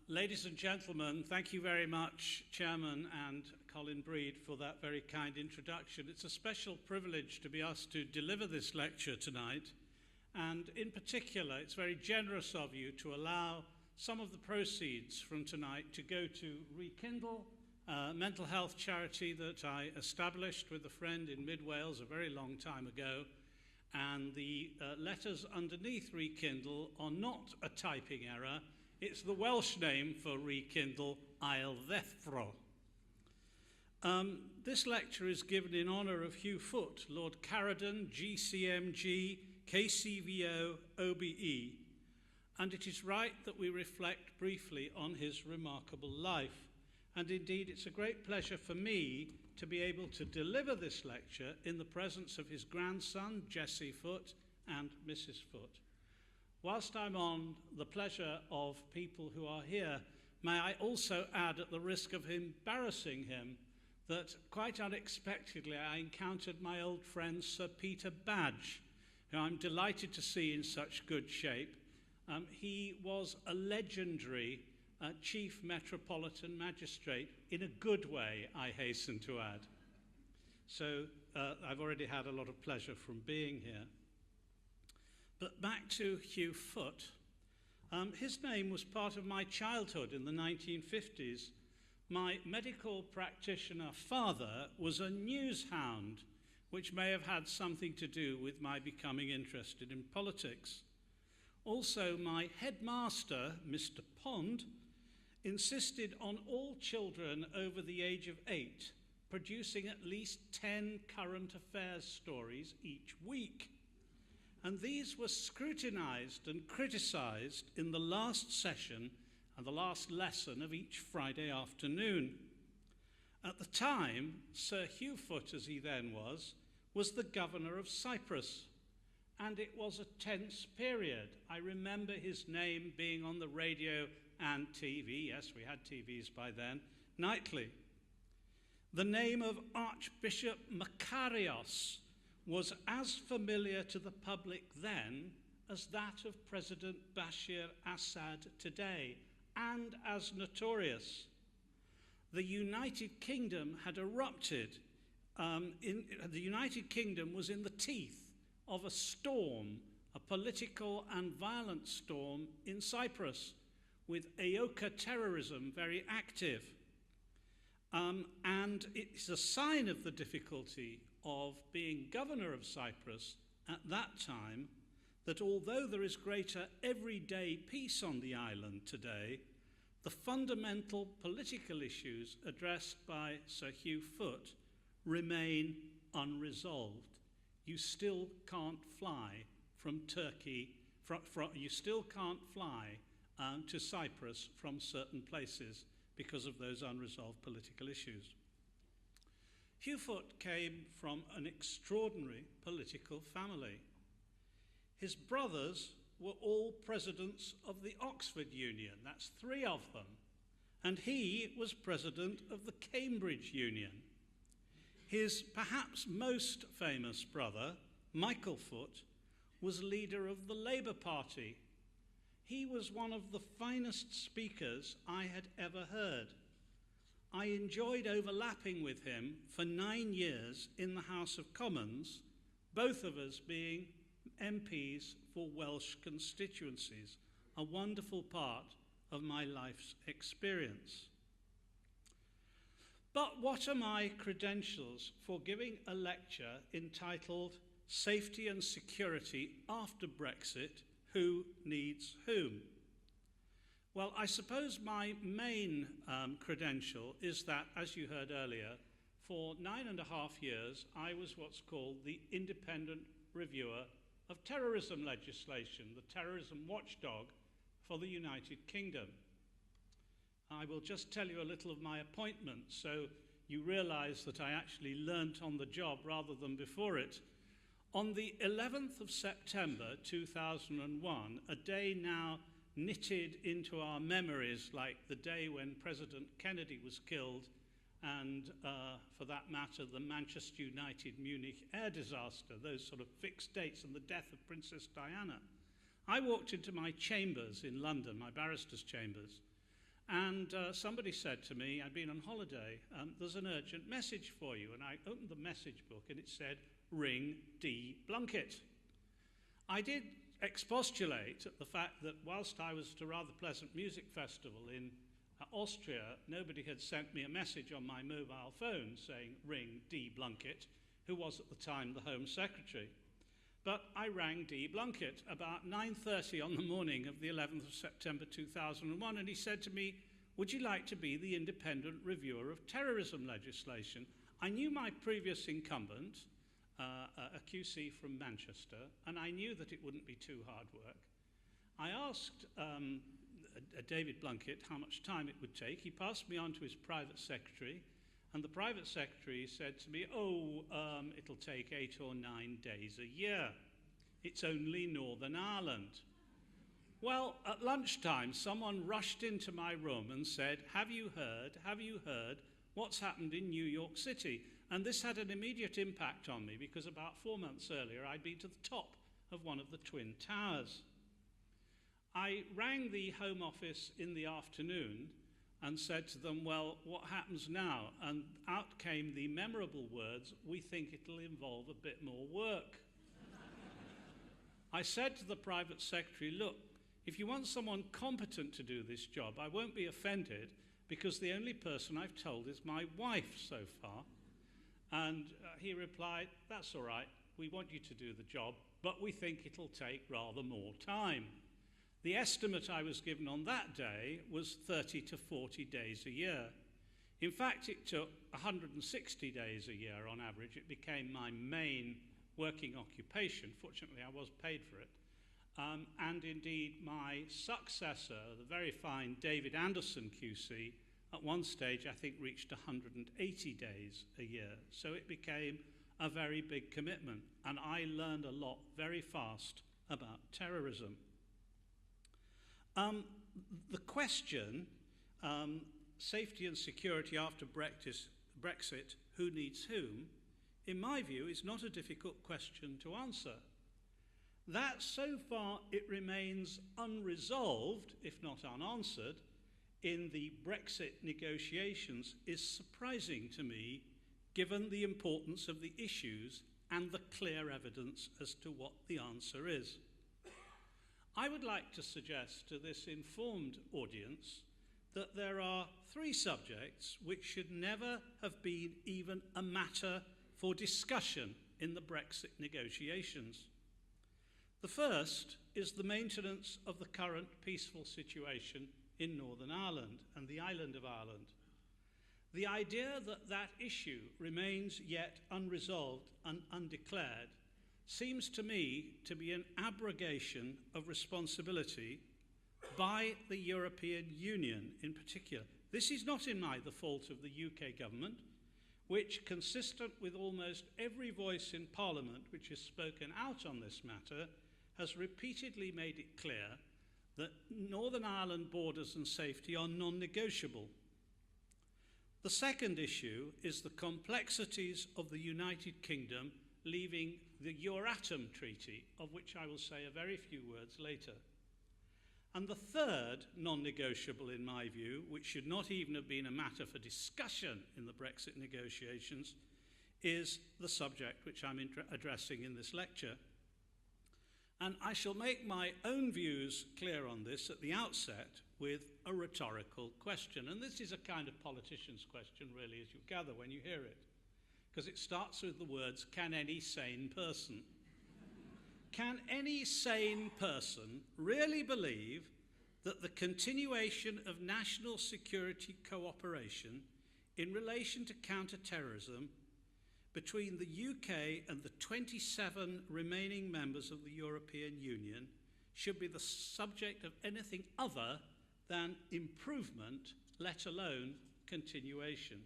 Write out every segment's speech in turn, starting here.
Ladies and gentlemen, thank you very much, Chairman and Colin Breed, for that very kind introduction. It's a special privilege to be asked to deliver this lecture tonight, and in particular, it's very generous of you to allow some of the proceeds from tonight to go to Rekindle, a mental health charity that I established with a friend in Mid-Wales a very long time ago, and the letters underneath Rekindle are not a typing error. It's the Welsh name for Rekindle, Ail Ddeffro. This lecture is given in honour of Hugh Foote, Lord Caradon, GCMG, KCVO, OBE, and it is right that we reflect briefly on his remarkable life. And indeed, it's a great pleasure for me to be able to deliver this lecture in the presence of his grandson, Jesse Foote, and Mrs. Foote. Whilst I'm on the pleasure of people who are here, may I also add, at the risk of embarrassing him, that quite unexpectedly I encountered my old friend Sir Peter Badge, who I'm delighted to see in such good shape. He was a legendary Chief Metropolitan Magistrate, in a good way, I hasten to add. So I've already had a lot of pleasure from being here. But back to Hugh Foote. His name was part of my childhood in the 1950s. My medical practitioner father was a news hound, which may have had something to do with my becoming interested in politics. Also, my headmaster, Mr. Pond, insisted on all children over the age of 8 producing at least 10 current affairs stories each week. And these were scrutinized and criticized in the last session and the last lesson of each Friday afternoon. At the time, Sir Hugh Foote, as he then was the governor of Cyprus. And it was a tense period. I remember his name being on the radio and TV, yes, we had TVs by then, nightly. The name of Archbishop Makarios was as familiar to the public then as that of President Bashir Assad today, and as notorious. The United Kingdom had erupted. The United Kingdom was in the teeth of a storm, a political and violent storm in Cyprus, with AOKA terrorism very active. And it's a sign of the difficulty of being governor of Cyprus at that time that although there is greater everyday peace on the island today, the fundamental political issues addressed by Sir Hugh Foote remain unresolved. You still can't fly from Turkey, you still can't fly to Cyprus from certain places because of those unresolved political issues. Hugh Foote came from an extraordinary political family. His brothers were all presidents of the Oxford Union, that's 3 of them, and he was president of the Cambridge Union. His perhaps most famous brother, Michael Foote, was leader of the Labour Party. He was one of the finest speakers I had ever heard. I enjoyed overlapping with him for 9 years in the House of Commons, both of us being MPs for Welsh constituencies, a wonderful part of my life's experience. But what are my credentials for giving a lecture entitled Safety and Security After Brexit, Who Needs Whom? Well, I suppose my main credential is that, as you heard earlier, for 9.5 years, I was what's called the independent reviewer of terrorism legislation, the terrorism watchdog for the United Kingdom. I will just tell you a little of my appointment so you realize that I actually learnt on the job rather than before it. On the 11th of September 2001, a day now knitted into our memories like the day when President Kennedy was killed and, for that matter, the Manchester United Munich air disaster, those sort of fixed dates, and the death of Princess Diana. I walked into my chambers in London, my barrister's chambers, And somebody said to me, I'd been on holiday, there's an urgent message for you. And I opened the message book and it said, ring D. Blunkett. I did expostulate at the fact that whilst I was at a rather pleasant music festival in Austria, nobody had sent me a message on my mobile phone saying, ring D. Blunkett, who was at the time the Home Secretary. But I rang D. Blunkett about 9:30 on the morning of the 11th of September 2001, and he said to me, would you like to be the independent reviewer of terrorism legislation? I knew my previous incumbent, a QC from Manchester, and I knew that it wouldn't be too hard work. I asked David Blunkett how much time it would take. He passed me on to his private secretary, and the private secretary said to me, it'll take 8 or 9 days a year. It's only Northern Ireland. Well, at lunchtime, someone rushed into my room and said, have you heard what's happened in New York City? And this had an immediate impact on me because about 4 months earlier, I'd been to the top of one of the Twin Towers. I rang the Home Office in the afternoon and said to them, well, what happens now? And out came the memorable words, we think it'll involve a bit more work. I said to the private secretary, look, if you want someone competent to do this job, I won't be offended because the only person I've told is my wife so far. And he replied, that's all right, we want you to do the job, but we think it'll take rather more time. The estimate I was given on that day was 30 to 40 days a year. In fact, it took 160 days a year on average. It became my main working occupation. Fortunately, I was paid for it. And indeed, my successor, the very fine David Anderson QC, at one stage I think reached 180 days a year. So it became a very big commitment. And I learned a lot very fast about terrorism. The question, safety and security after Brexit, who needs whom, in my view, is not a difficult question to answer. That so far it remains unresolved, if not unanswered, in the Brexit negotiations is surprising to me, given the importance of the issues and the clear evidence as to what the answer is. I would like to suggest to this informed audience that there are 3 subjects which should never have been even a matter for discussion in the Brexit negotiations. The first is the maintenance of the current peaceful situation in Northern Ireland and the island of Ireland. The idea that that issue remains yet unresolved and undeclared seems to me to be an abrogation of responsibility by the European Union in particular. This is not in the fault of the UK government, which, consistent with almost every voice in Parliament which has spoken out on this matter, has repeatedly made it clear that Northern Ireland borders and safety are non-negotiable. The second issue is the complexities of the United Kingdom leaving the Euratom Treaty, of which I will say a very few words later. And the third non-negotiable, in my view, which should not even have been a matter for discussion in the Brexit negotiations, is the subject which I'm addressing in this lecture. And I shall make my own views clear on this at the outset with a rhetorical question. And this is a kind of politician's question, really, as you gather when you hear it, because it starts with the words, can any sane person? Can any sane person really believe that the continuation of national security cooperation in relation to counter-terrorism between the UK and the 27 remaining members of the European Union should be the subject of anything other than improvement, let alone continuation?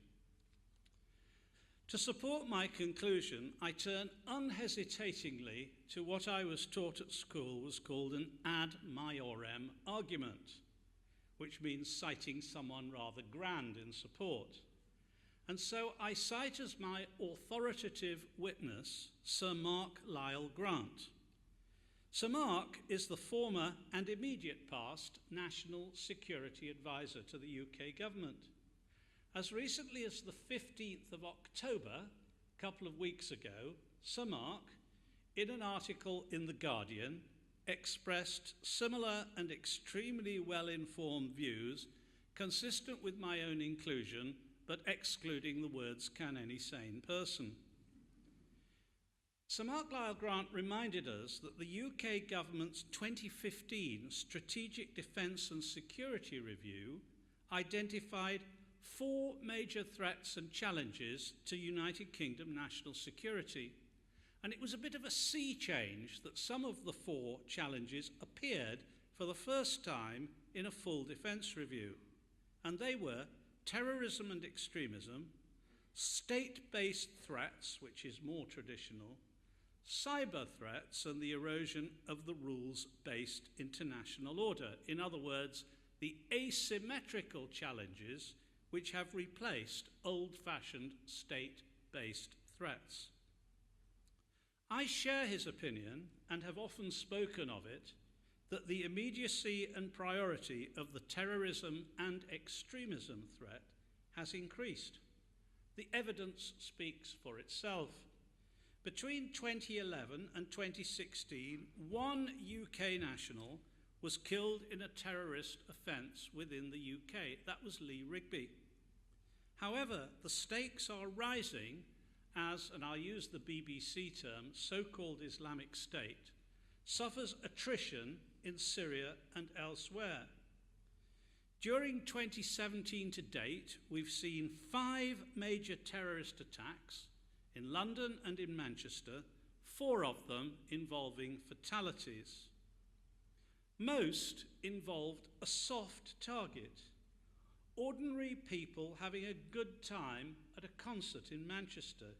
To support my conclusion, I turn unhesitatingly to what I was taught at school was called an ad maiorem argument, which means citing someone rather grand in support. And so I cite as my authoritative witness Sir Mark Lyell Grant. Sir Mark is the former and immediate past National Security Advisor to the UK government. As recently as the 15th of October, a couple of weeks ago, Sir Mark, in an article in The Guardian, expressed similar and extremely well-informed views consistent with my own inclusion, but excluding the words "can any sane person." Sir Mark Lisle-Grant reminded us that the UK government's 2015 Strategic Defence and Security Review identified 4 major threats and challenges to United Kingdom national security. And it was a bit of a sea change that some of the 4 challenges appeared for the first time in a full defence review. And they were terrorism and extremism, state-based threats, which is more traditional, cyber threats, and the erosion of the rules-based international order. In other words, the asymmetrical challenges which have replaced old-fashioned state-based threats. I share his opinion, and have often spoken of it, that the immediacy and priority of the terrorism and extremism threat has increased. The evidence speaks for itself. Between 2011 and 2016, 1 UK national was killed in a terrorist offence within the UK. That was Lee Rigby. However, the stakes are rising as, and I'll use the BBC term, so-called Islamic State, suffers attrition in Syria and elsewhere. During 2017 to date, we've seen 5 major terrorist attacks in London and in Manchester, 4 of them involving fatalities. Most involved a soft target, ordinary people having a good time at a concert in Manchester,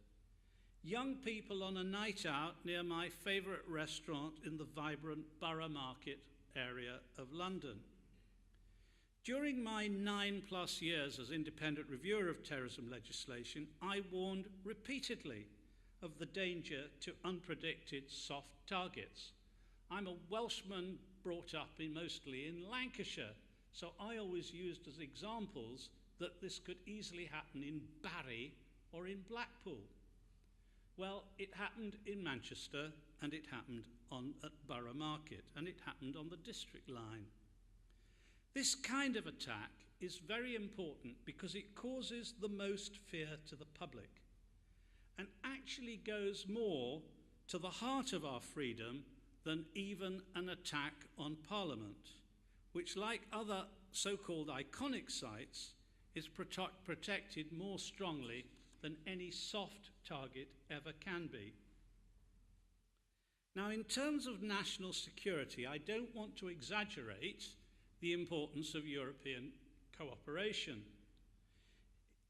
young people on a night out near my favourite restaurant in the vibrant Borough Market area of London. During my 9+ years as independent reviewer of terrorism legislation, I warned repeatedly of the danger to unpredicted soft targets. I'm a Welshman brought up mostly in Lancashire, so I always used as examples that this could easily happen in Barriew or in Blackpool. Well, it happened in Manchester, and it happened at Borough Market, and it happened on the district line. This kind of attack is very important because it causes the most fear to the public and actually goes more to the heart of our freedom than even an attack on Parliament, which, like other so-called iconic sites, is protected more strongly than any soft target ever can be. Now, in terms of national security, I don't want to exaggerate the importance of European cooperation.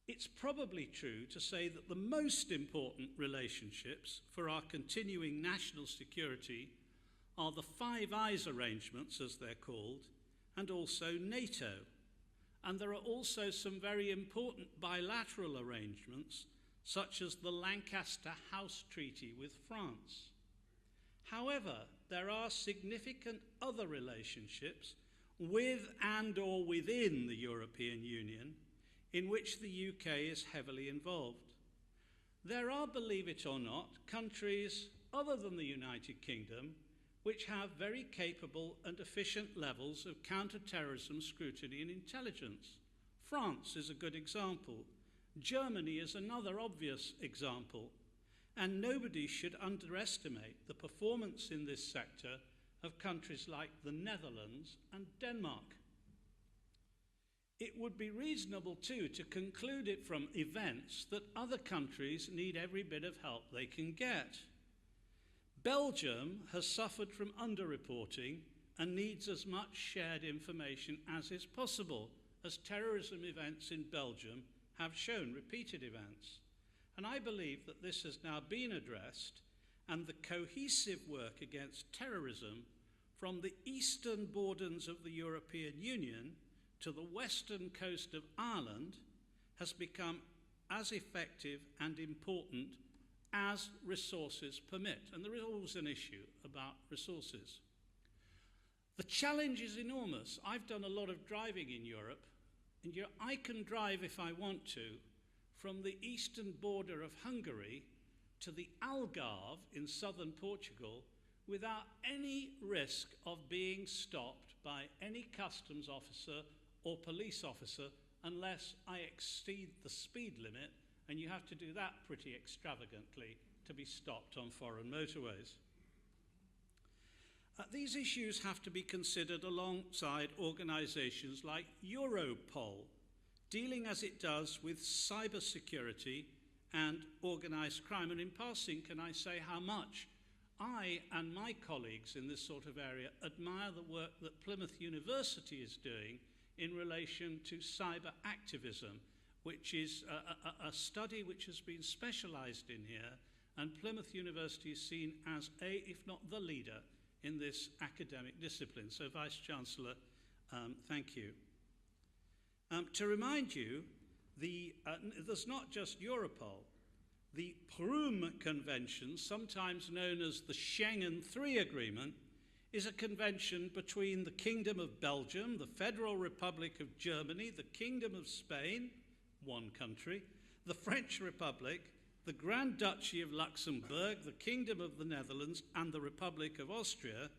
It's probably true to say that the most important relationships for our continuing national security are the Five Eyes arrangements, as they're called, and also NATO. And there are also some very important bilateral arrangements, such as the Lancaster House Treaty with France. However, there are significant other relationships with and or within the European Union in which the UK is heavily involved. There are, believe it or not, countries other than the United Kingdom which have very capable and efficient levels of counter-terrorism scrutiny and intelligence. France is a good example. Germany is another obvious example. And nobody should underestimate the performance in this sector of countries like the Netherlands and Denmark. It would be reasonable, too, to conclude it from events that other countries need every bit of help they can get. Belgium has suffered from underreporting and needs as much shared information as is possible, as terrorism events in Belgium have shown, repeated events. And I believe that this has now been addressed, and the cohesive work against terrorism from the eastern borders of the European Union to the western coast of Ireland has become as effective and important as resources permit. And there is always an issue about resources. The challenge is enormous. I've done a lot of driving in Europe, and I can drive, if I want to, from the eastern border of Hungary to the Algarve in southern Portugal without any risk of being stopped by any customs officer or police officer unless I exceed the speed limit, and you have to do that pretty extravagantly to be stopped on foreign motorways. These issues have to be considered alongside organisations like Europol, dealing as it does with cybersecurity and organised crime. And in passing, can I say how much I and my colleagues in this sort of area admire the work that Plymouth University is doing in relation to cyber activism, which is a study which has been specialised in here, and Plymouth University is seen as if not the leader in this academic discipline. So, Vice-Chancellor, thank you. To remind you, there's not just Europol. The Prüm Convention, sometimes known as the Schengen III Agreement, is a convention between the Kingdom of Belgium, the Federal Republic of Germany, the Kingdom of Spain, one country, the French Republic, the Grand Duchy of Luxembourg, the Kingdom of the Netherlands, and the Republic of Austria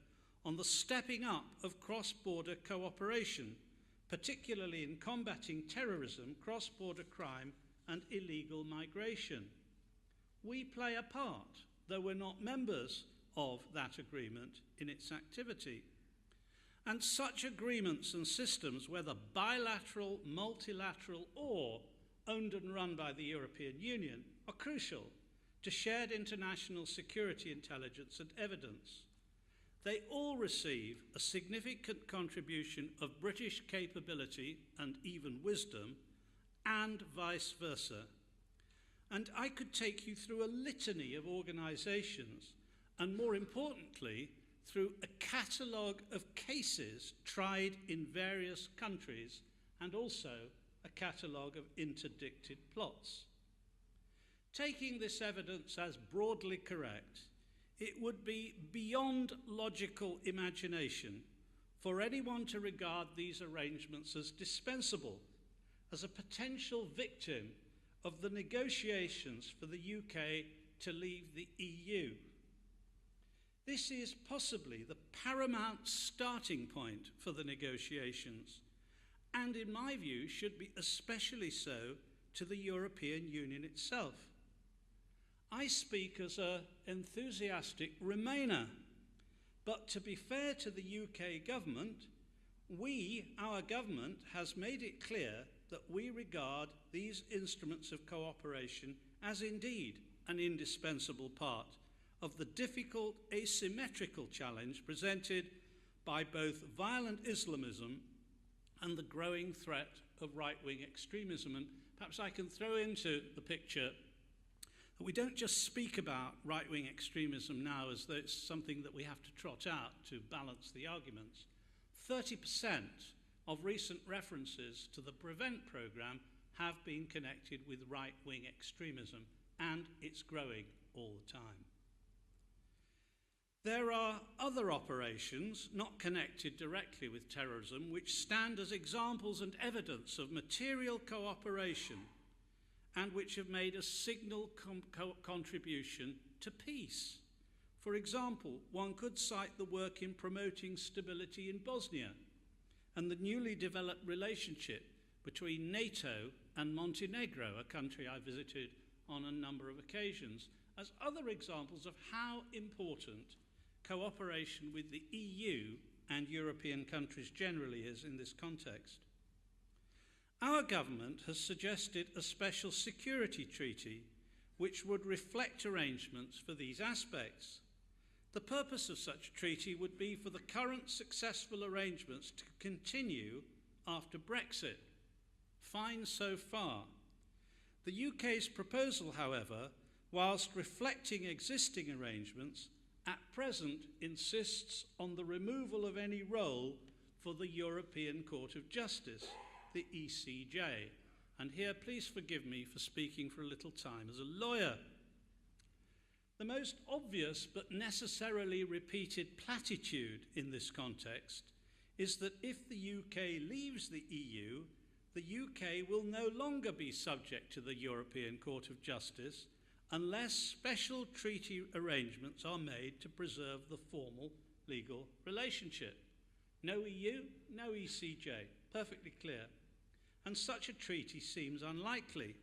on the stepping up of cross-border cooperation, particularly in combating terrorism, cross-border crime, and illegal migration. We play a part, though we're not members of that agreement in its activity. And such agreements and systems, whether bilateral, multilateral, or owned and run by the European Union, are crucial to shared international security intelligence and evidence. They all receive a significant contribution of British capability and even wisdom, and vice versa. And I could take you through a litany of organisations, and more importantly, through a catalogue of cases tried in various countries, and also a catalogue of interdicted plots. Taking this evidence as broadly correct, it would be beyond logical imagination for anyone to regard these arrangements as dispensable, as a potential victim of the negotiations for the UK to leave the EU. This is possibly the paramount starting point for the negotiations, and in my view should be especially so to the European Union itself. I speak as an enthusiastic Remainer, but to be fair to the UK government, our government, has made it clear that we regard these instruments of cooperation as indeed an indispensable part of the difficult asymmetrical challenge presented by both violent Islamism and the growing threat of right-wing extremism. And perhaps I can throw into the picture that we don't just speak about right-wing extremism now as though it's something that we have to trot out to balance the arguments. 30% of recent references to the PREVENT programme have been connected with right-wing extremism, and it's growing all the time. There are other operations not connected directly with terrorism which stand as examples and evidence of material cooperation and which have made a signal contribution to peace. For example, one could cite the work in promoting stability in Bosnia and the newly developed relationship between NATO and Montenegro, a country I visited on a number of occasions, as other examples of how important cooperation with the EU and European countries generally is in this context. Our government has suggested a special security treaty which would reflect arrangements for these aspects. The purpose of such a treaty would be for the current successful arrangements to continue after Brexit. Fine so far. The UK's proposal, however, whilst reflecting existing arrangements, at present insists on the removal of any role for the European Court of Justice, the ECJ. And here, please forgive me for speaking for a little time as a lawyer. The most obvious but necessarily repeated platitude in this context is that if the UK leaves the EU, the UK will no longer be subject to the European Court of Justice unless special treaty arrangements are made to preserve the formal legal relationship. No EU, no ECJ, perfectly clear. And such a treaty seems unlikely.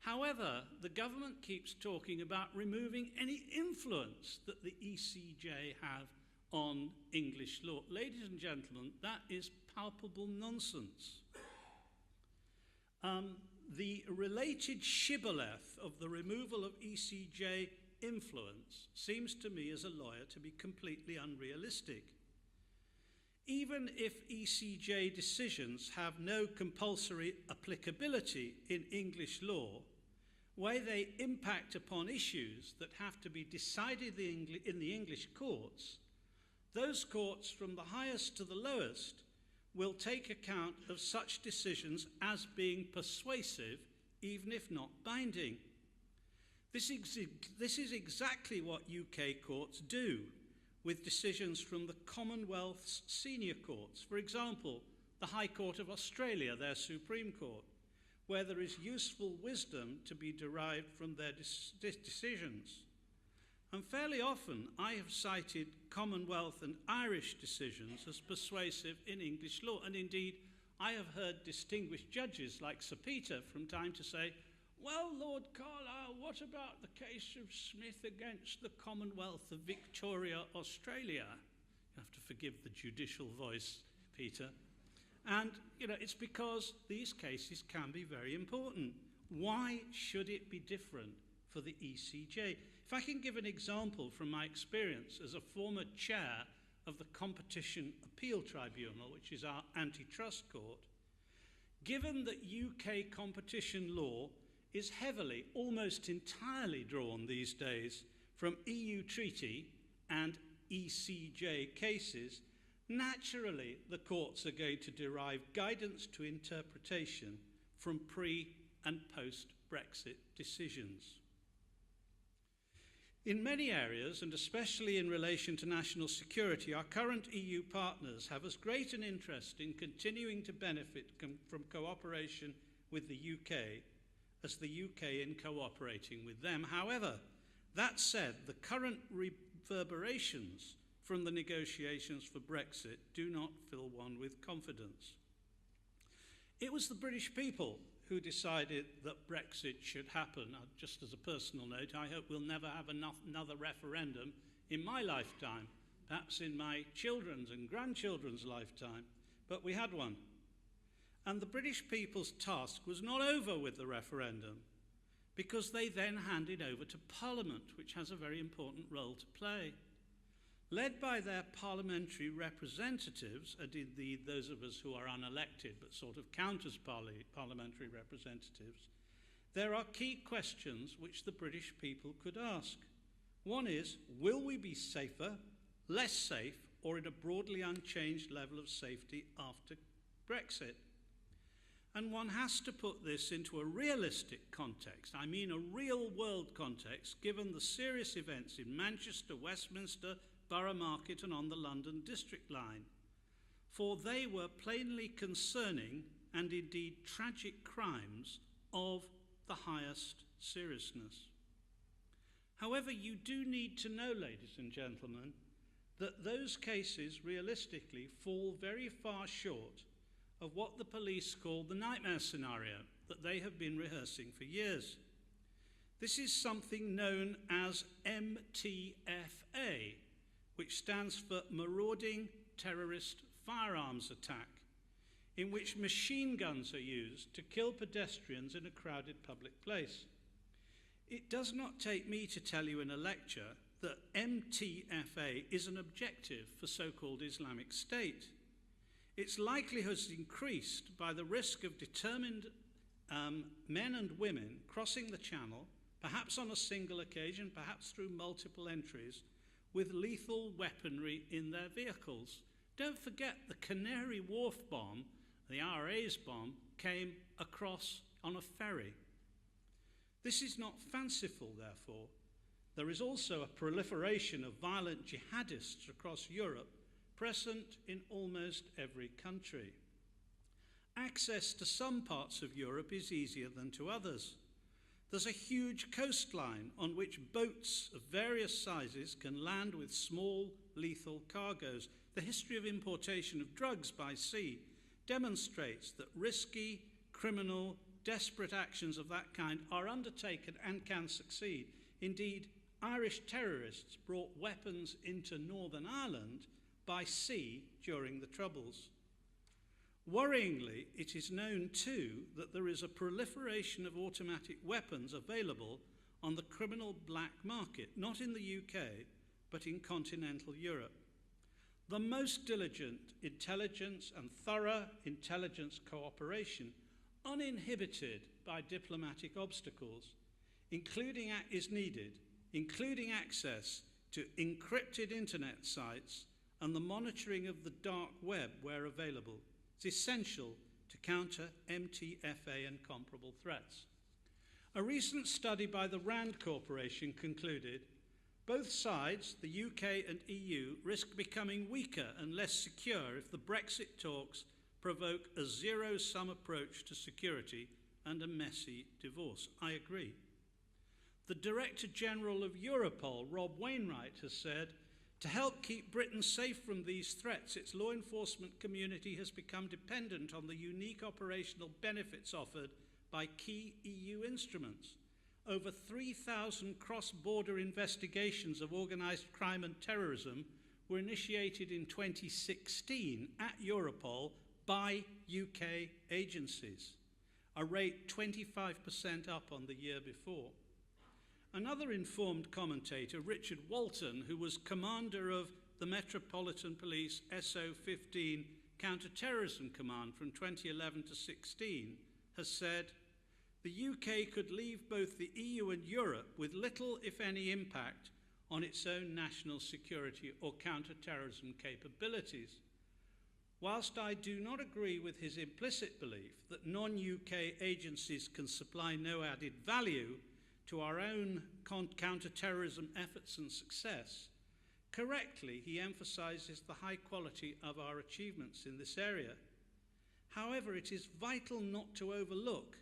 However, the government keeps talking about removing any influence that the ECJ have on English law. Ladies and gentlemen, that is palpable nonsense. The related shibboleth of the removal of ECJ influence seems to me as a lawyer to be completely unrealistic. Even if ECJ decisions have no compulsory applicability in English law, where they impact upon issues that have to be decided in the English courts, those courts from the highest to the lowest will take account of such decisions as being persuasive, even if not binding. This is exactly what UK courts do with decisions from the Commonwealth's senior courts. For example, the High Court of Australia, their Supreme Court, where there is useful wisdom to be derived from their decisions. And fairly often I have cited Commonwealth and Irish decisions as persuasive in English law, and indeed I have heard distinguished judges like Sir Peter from time to say, well, Lord Carlile, what about the case of Smith against the Commonwealth of Victoria, Australia? You have to forgive the judicial voice, Peter. And, it's because these cases can be very important. Why should it be different for the ECJ? If I can give an example from my experience as a former chair of the Competition Appeal Tribunal, which is our antitrust court, given that UK competition law is heavily, almost entirely drawn these days from EU treaty and ECJ cases, naturally the courts are going to derive guidance to interpretation from pre- and post-Brexit decisions. In many areas, and especially in relation to national security, our current EU partners have as great an interest in continuing to benefit from cooperation with the UK as the UK in cooperating with them. However, that said, the current reverberations from the negotiations for Brexit do not fill one with confidence. It was the British people who decided that Brexit should happen. Just as a personal note, I hope we'll never have another referendum in my lifetime, perhaps in my children's and grandchildren's lifetime, but we had one. And the British people's task was not over with the referendum, because they then handed over to Parliament, which has a very important role to play. Led by their parliamentary representatives, and indeed those of us who are unelected but sort of count as parliamentary representatives, there are key questions which the British people could ask. One is, will we be safer, less safe, or at a broadly unchanged level of safety after Brexit? And one has to put this into a realistic context, I mean a real-world context, given the serious events in Manchester, Westminster, Borough Market and on the London District Line, for they were plainly concerning and indeed tragic crimes of the highest seriousness. However, you do need to know, ladies and gentlemen, that those cases realistically fall very far short of what the police call the nightmare scenario that they have been rehearsing for years. This is something known as MTFA, which stands for Marauding Terrorist Firearms Attack, in which machine guns are used to kill pedestrians in a crowded public place. It does not take me to tell you in a lecture that MTFA is an objective for so-called Islamic State. Its likelihood is increased by the risk of determined men and women crossing the channel, perhaps on a single occasion, perhaps through multiple entries, with lethal weaponry in their vehicles. Don't forget the Canary Wharf bomb, the IRA's bomb, came across on a ferry. This is not fanciful, therefore. there is also a proliferation of violent jihadists across Europe, present in almost every country. Access to some parts of Europe is easier than to others. There's a huge coastline on which boats of various sizes can land with small, lethal cargoes. The history of importation of drugs by sea demonstrates that risky, criminal, desperate actions of that kind are undertaken and can succeed. Indeed, Irish terrorists brought weapons into Northern Ireland by sea during the Troubles. Worryingly, it is known too that there is a proliferation of automatic weapons available on the criminal black market, not in the UK, but in continental Europe. The most diligent intelligence and thorough intelligence cooperation, uninhibited by diplomatic obstacles, is needed, including access to encrypted internet sites and the monitoring of the dark web where available. It's essential to counter MTFA and comparable threats. A recent study by the RAND Corporation concluded both sides, the UK and EU, risk becoming weaker and less secure if the Brexit talks provoke a zero-sum approach to security and a messy divorce. I agree. The Director General of Europol, Rob Wainwright, has said, to help keep Britain safe from these threats, its law enforcement community has become dependent on the unique operational benefits offered by key EU instruments. Over 3,000 cross-border investigations of organised crime and terrorism were initiated in 2016 at Europol by UK agencies, a rate 25% up on the year before. Another informed commentator, Richard Walton, who was commander of the Metropolitan Police SO-15 Counter-Terrorism Command from 2011 to 16, has said, the UK could leave both the EU and Europe with little, if any, impact on its own national security or counter-terrorism capabilities. Whilst I do not agree with his implicit belief that non-UK agencies can supply no added value to our own counter-terrorism efforts and success, correctly he emphasises the high quality of our achievements in this area. However, it is vital not to overlook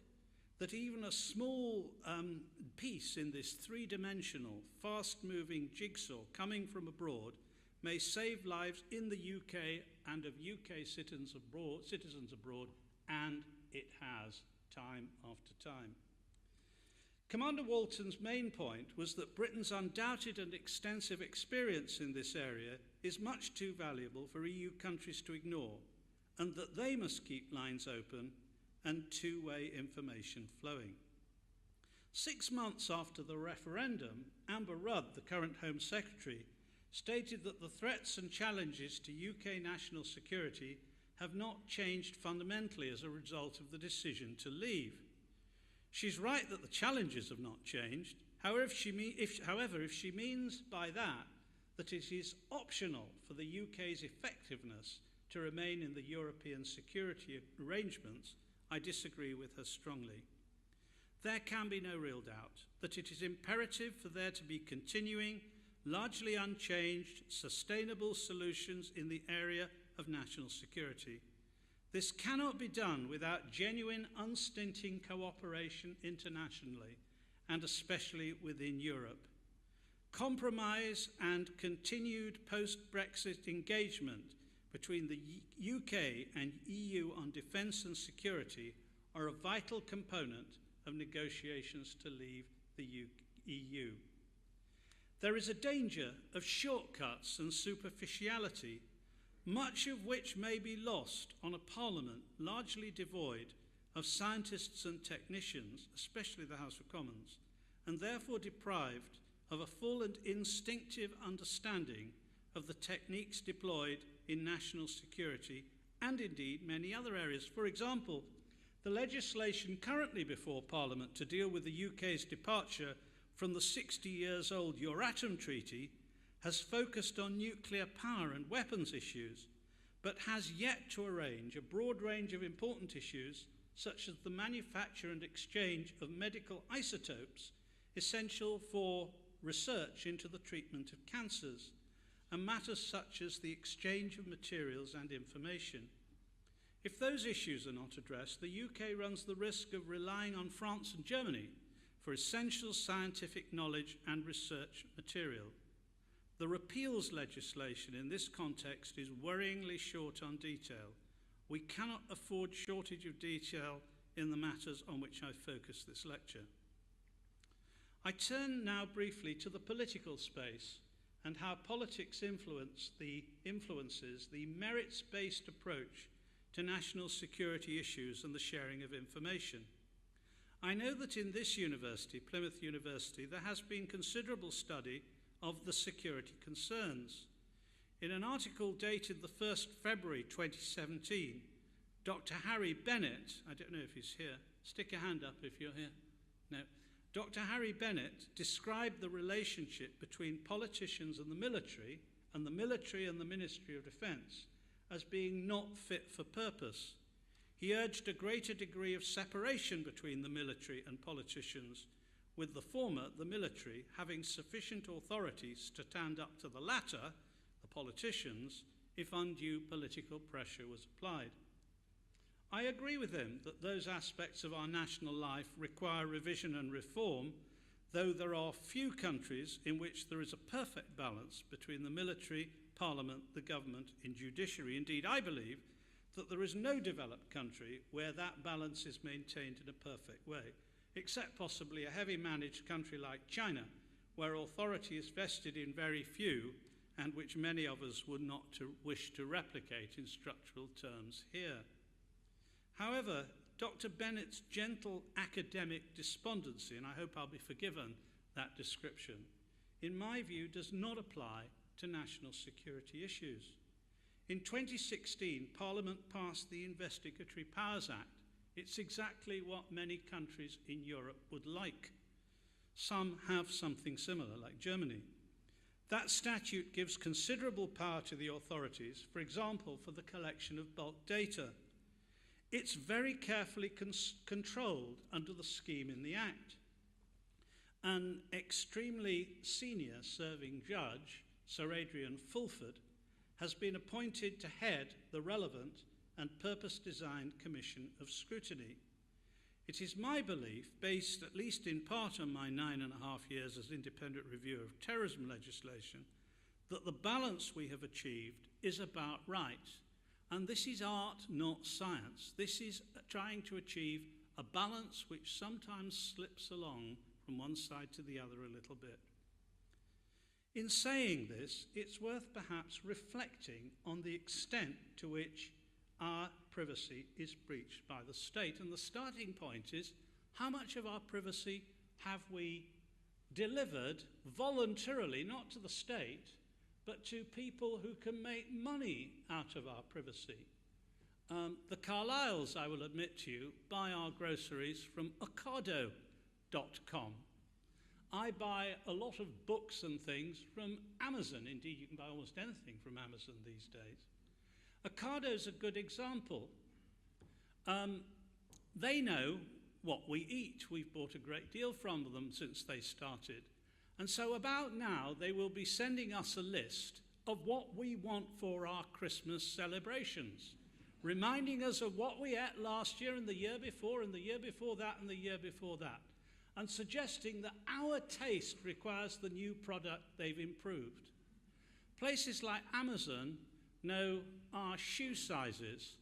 that even a small piece in this three-dimensional, fast-moving jigsaw coming from abroad may save lives in the UK and of UK citizens abroad, and it has, time after time. Commander Walton's main point was that Britain's undoubted and extensive experience in this area is much too valuable for EU countries to ignore, and that they must keep lines open and two-way information flowing. 6 months after the referendum, Amber Rudd, the current Home Secretary, stated that the threats and challenges to UK national security have not changed fundamentally as a result of the decision to leave. She's right that the challenges have not changed. However, if she means by that it is optional for the UK's effectiveness to remain in the European security arrangements, I disagree with her strongly. There can be no real doubt that it is imperative for there to be continuing, largely unchanged, sustainable solutions in the area of national security. This cannot be done without genuine, unstinting cooperation internationally, and especially within Europe. Compromise and continued post-Brexit engagement between the UK and EU on defence and security are a vital component of negotiations to leave the EU. There is a danger of shortcuts and superficiality, much of which may be lost on a parliament largely devoid of scientists and technicians, especially the House of Commons, and therefore deprived of a full and instinctive understanding of the techniques deployed in national security and indeed many other areas. For example, the legislation currently before Parliament to deal with the UK's departure from the 60-years-old Euratom Treaty has focused on nuclear power and weapons issues, but has yet to arrange a broad range of important issues such as the manufacture and exchange of medical isotopes essential for research into the treatment of cancers, and matters such as the exchange of materials and information. If those issues are not addressed, the UK runs the risk of relying on France and Germany for essential scientific knowledge and research material. The repeals legislation in this context is worryingly short on detail. We cannot afford shortage of detail in the matters on which I focus this lecture. I turn now briefly to the political space and how politics influences the merits-based approach to national security issues and the sharing of information. I know that in this university, Plymouth University, there has been considerable study of the security concerns. In an article dated the 1st February 2017, Dr. Harry Bennett, I don't know if he's here, stick your hand up if you're here. No. Dr. Harry Bennett described the relationship between politicians and the military and the Ministry of Defence as being not fit for purpose. He urged a greater degree of separation between the military and politicians, with the former, the military, having sufficient authorities to stand up to the latter, the politicians, if undue political pressure was applied. I agree with him that those aspects of our national life require revision and reform, though there are few countries in which there is a perfect balance between the military, parliament, the government and judiciary. Indeed, I believe that there is no developed country where that balance is maintained in a perfect way, except possibly a heavy managed country like China, where authority is vested in very few and which many of us would not wish to replicate in structural terms here. However, Dr. Bennett's gentle academic despondency, and I hope I'll be forgiven that description, in my view does not apply to national security issues. In 2016, Parliament passed the Investigatory Powers Act. It's exactly what many countries in Europe would like. Some have something similar, like Germany. That statute gives considerable power to the authorities, for example, for the collection of bulk data. It's very carefully controlled under the scheme in the Act. An extremely senior serving judge, Sir Adrian Fulford, has been appointed to head the relevant and purpose-designed Commission of Scrutiny. It is my belief, based at least in part on my 9.5 years as independent reviewer of terrorism legislation, that the balance we have achieved is about right. And this is art, not science. This is trying to achieve a balance which sometimes slips along from one side to the other a little bit. In saying this, it's worth perhaps reflecting on the extent to which our privacy is breached by the state. And the starting point is, how much of our privacy have we delivered voluntarily, not to the state, but to people who can make money out of our privacy? The Carliles, I will admit to you, buy our groceries from Ocado.com. I buy a lot of books and things from Amazon. Indeed, you can buy almost anything from Amazon these days. Ocado's a good example. They know what we eat. We've bought a great deal from them since they started. And so about now, they will be sending us a list of what we want for our Christmas celebrations, reminding us of what we ate last year and the year before and the year before that and the year before that, and suggesting that our taste requires the new product they've improved. Places like Amazon know our shoe sizes,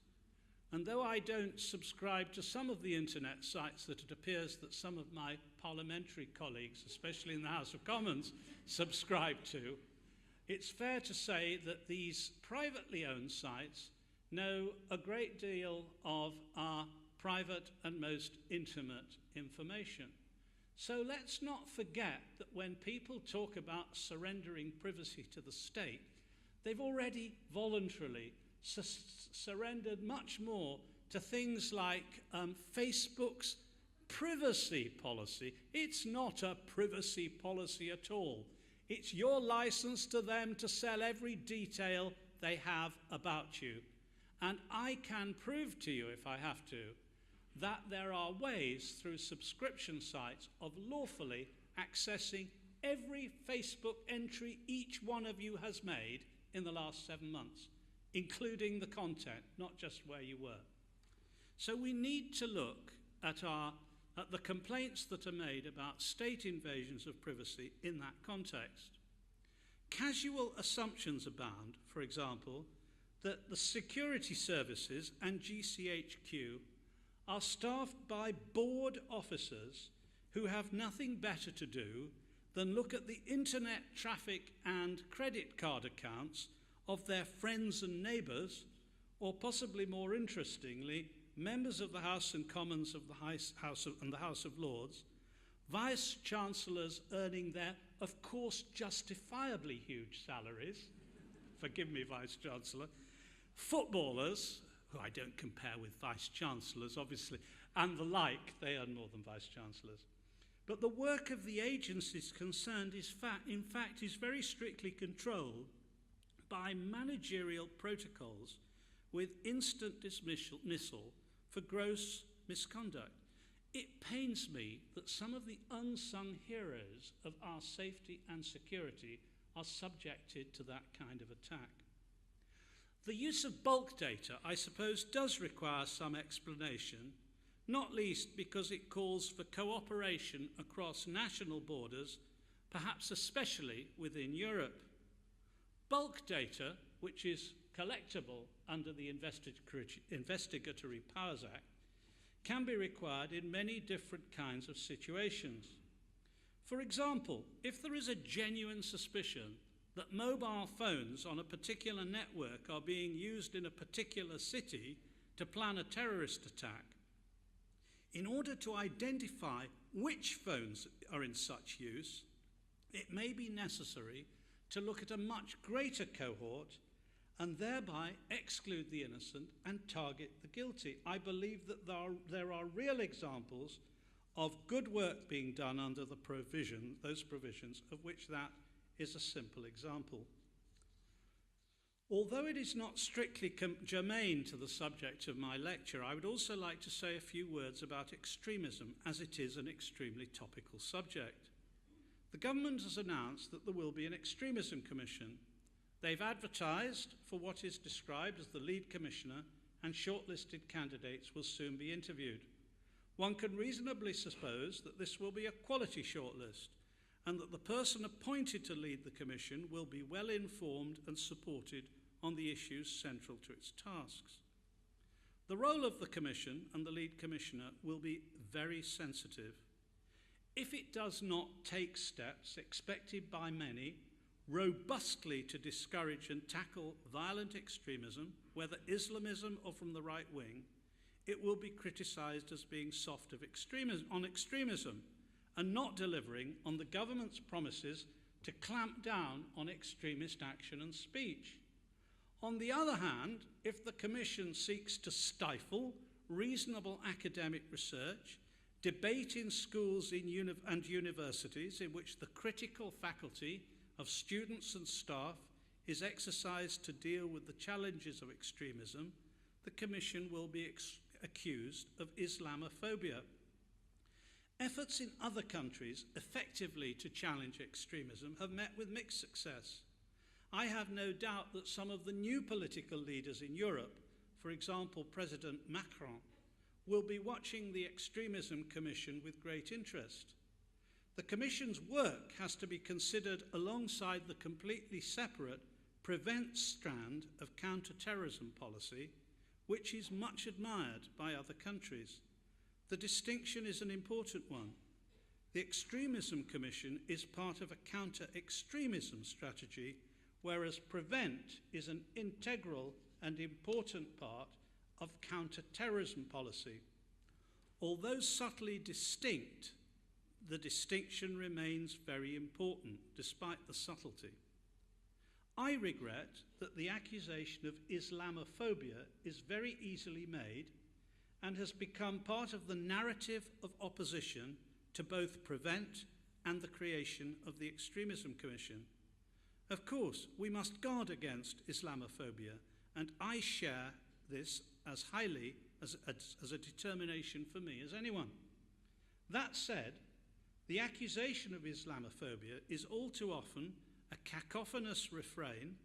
and though I don't subscribe to some of the internet sites that it appears that some of my parliamentary colleagues, especially in the House of Commons, subscribe to, it's fair to say that these privately owned sites know a great deal of our private and most intimate information. So let's not forget that when people talk about surrendering privacy to the state, they've already voluntarily surrendered much more to things like Facebook's privacy policy. It's not a privacy policy at all. It's your license to them to sell every detail they have about you. And I can prove to you, if I have to, that there are ways through subscription sites of lawfully accessing every Facebook entry each one of you has made in the last 7 months, including the content, not just where you were. So we need to look at the complaints that are made about state invasions of privacy in that context. Casual assumptions abound, for example, that the security services and GCHQ are staffed by bored officers who have nothing better to do than look at the internet traffic and credit card accounts of their friends and neighbours, or possibly more interestingly, members of the House and Commons of the House of Lords, vice-chancellors earning their, of course, justifiably huge salaries, forgive me, Vice-Chancellor, footballers, who I don't compare with vice-chancellors, obviously, and the like, they earn more than vice-chancellors. But the work of the agencies concerned is in fact very strictly controlled by managerial protocols with instant dismissal for gross misconduct. It pains me that some of the unsung heroes of our safety and security are subjected to that kind of attack. The use of bulk data, I suppose, does require some explanation, not least because it calls for cooperation across national borders, perhaps especially within Europe. Bulk data, which is collectible under the Investigatory Powers Act, can be required in many different kinds of situations. For example, if there is a genuine suspicion that mobile phones on a particular network are being used in a particular city to plan a terrorist attack, in order to identify which phones are in such use, it may be necessary to look at a much greater cohort and thereby exclude the innocent and target the guilty. I believe that there are real examples of good work being done under those provisions, of which that is a simple example. Although it is not strictly germane to the subject of my lecture, I would also like to say a few words about extremism, as it is an extremely topical subject. The government has announced that there will be an extremism commission. They've advertised for what is described as the lead commissioner, and shortlisted candidates will soon be interviewed. One can reasonably suppose that this will be a quality shortlist, and that the person appointed to lead the commission will be well informed and supported on the issues central to its tasks. The role of the commission and the lead commissioner will be very sensitive. If it does not take steps expected by many robustly to discourage and tackle violent extremism, whether Islamism or from the right wing, it will be criticised as being soft on extremism and not delivering on the government's promises to clamp down on extremist action and speech. On the other hand, if the Commission seeks to stifle reasonable academic research, debate in schools and universities in which the critical faculty of students and staff is exercised to deal with the challenges of extremism, the Commission will be accused of Islamophobia. Efforts in other countries effectively to challenge extremism have met with mixed success. I have no doubt that some of the new political leaders in Europe, for example President Macron, will be watching the Extremism Commission with great interest. The Commission's work has to be considered alongside the completely separate prevent strand of counter-terrorism policy, which is much admired by other countries. The distinction is an important one. The Extremism Commission is part of a counter-extremism strategy, whereas prevent is an integral and important part of counter-terrorism policy. Although subtly distinct, the distinction remains very important, despite the subtlety. I regret that the accusation of Islamophobia is very easily made and has become part of the narrative of opposition to both prevent and the creation of the Extremism Commission. Of course, we must guard against Islamophobia, and I share this as highly as a determination for me as anyone. That said, the accusation of Islamophobia is all too often a cacophonous refrain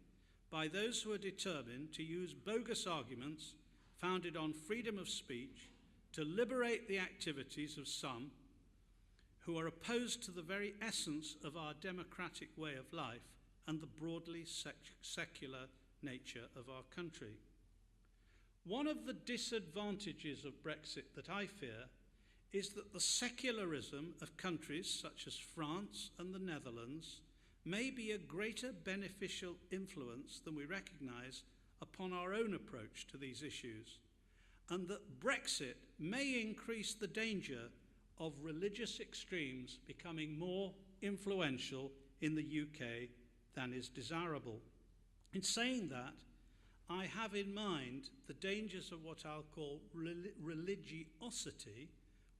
by those who are determined to use bogus arguments founded on freedom of speech to liberate the activities of some who are opposed to the very essence of our democratic way of life and the broadly secular nature of our country. One of the disadvantages of Brexit that I fear is that the secularism of countries such as France and the Netherlands may be a greater beneficial influence than we recognise upon our own approach to these issues, and that Brexit may increase the danger of religious extremes becoming more influential in the UK than is desirable. In saying that, I have in mind the dangers of what I'll call religiosity,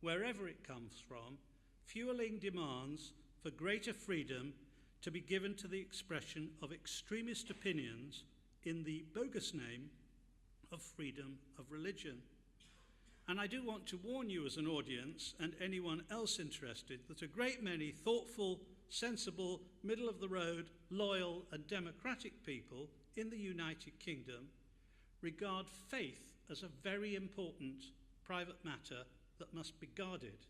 wherever it comes from, fueling demands for greater freedom to be given to the expression of extremist opinions in the bogus name of freedom of religion. And I do want to warn you as an audience and anyone else interested that a great many thoughtful, sensible, middle-of-the-road, loyal and democratic people in the United Kingdom regard faith as a very important private matter that must be guarded,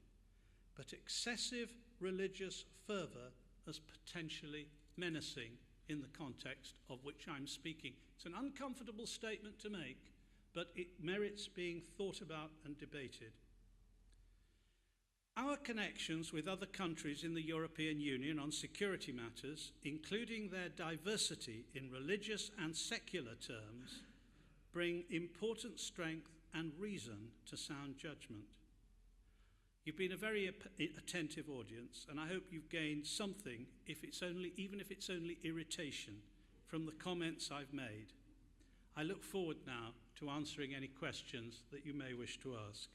but excessive religious fervour as potentially menacing in the context of which I'm speaking. It's an uncomfortable statement to make, but it merits being thought about and debated. Our connections with other countries in the European Union on security matters, including their diversity in religious and secular terms, bring important strength and reason to sound judgment. You've been a very attentive audience, and I hope you've gained something, even if it's only irritation, from the comments I've made. I look forward now to answering any questions that you may wish to ask.